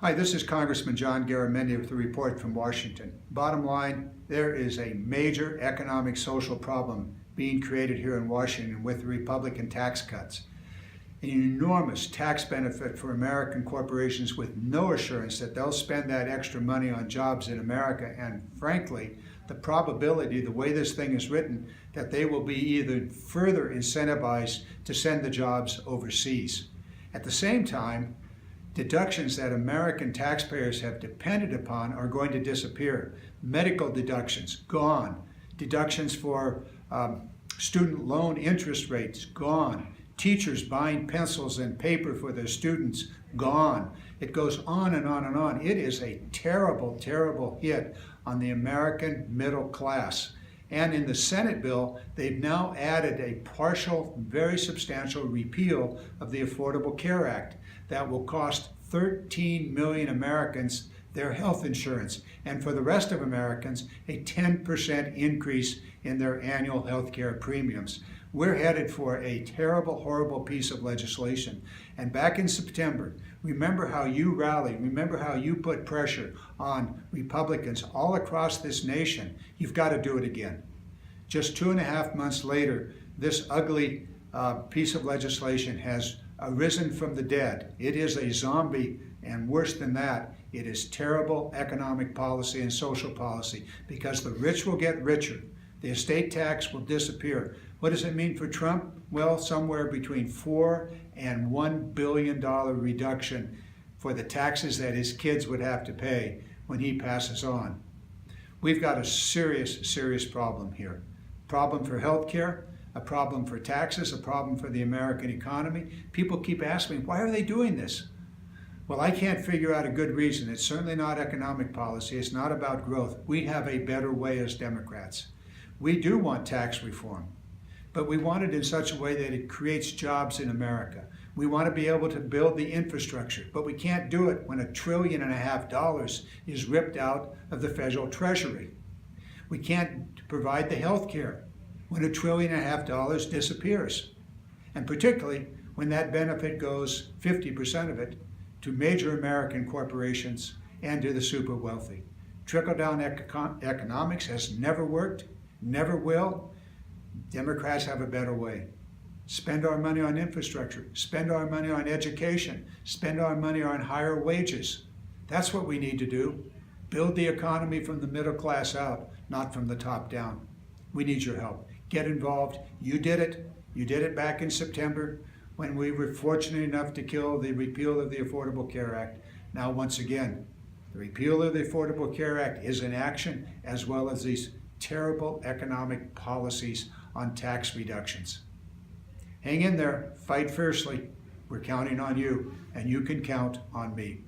Hi, this is Congressman John Garamendi with a report from Washington. Bottom line, there is a major economic social problem being created here in Washington with the Republican tax cuts. An enormous tax benefit for American corporations with no assurance that they'll spend that extra money on jobs in America, and frankly, the probability, the way this thing is written, that they will be either further incentivized to send the jobs overseas. At the same time, deductions that American taxpayers have depended upon are going to disappear. Medical deductions, gone. Deductions for student loan interest rates, gone. Teachers buying pencils and paper for their students, gone. It goes on and on and on. It is a terrible, terrible hit on the American middle class. And in the Senate bill, they've now added a partial, very substantial repeal of the Affordable Care Act that will cost 13 million Americans their health insurance, and for the rest of Americans, a 10% increase in their annual health care premiums. We're headed for a terrible, horrible piece of legislation. And back in September, remember how you rallied, remember how you put pressure on Republicans all across this nation. You've got to do it again. Just 2.5 months later, this ugly piece of legislation has arisen from the dead. It is a zombie, and worse than that, it is terrible economic policy and social policy, because the rich will get richer. The estate tax will disappear. What does it mean for Trump? Well, somewhere between $4 and $1 billion reduction for the taxes that his kids would have to pay when he passes on. We've got a serious, serious problem here. Problem for health care, a problem for taxes, a problem for the American economy. People keep asking me, why are they doing this? Well, I can't figure out a good reason. It's certainly not economic policy. It's not about growth. We have a better way as Democrats. We do want tax reform, but we want it in such a way that it creates jobs in America. We want to be able to build the infrastructure, but we can't do it when $1.5 trillion is ripped out of the federal treasury. We can't provide the health care when $1.5 trillion disappears, and particularly when that benefit goes, 50% of it, to major American corporations and to the super wealthy. Trickle-down economics has never worked, never will. Democrats have a better way. Spend our money on infrastructure, spend our money on education, spend our money on higher wages. That's what we need to do. Build the economy from the middle class out, not from the top down. We need your help. Get involved. You did it. You did it back in September when we were fortunate enough to kill the repeal of the Affordable Care Act. Now, once again, the repeal of the Affordable Care Act is in action, as well as these terrible economic policies on tax reductions. Hang in there, fight fiercely. We're counting on you, and you can count on me.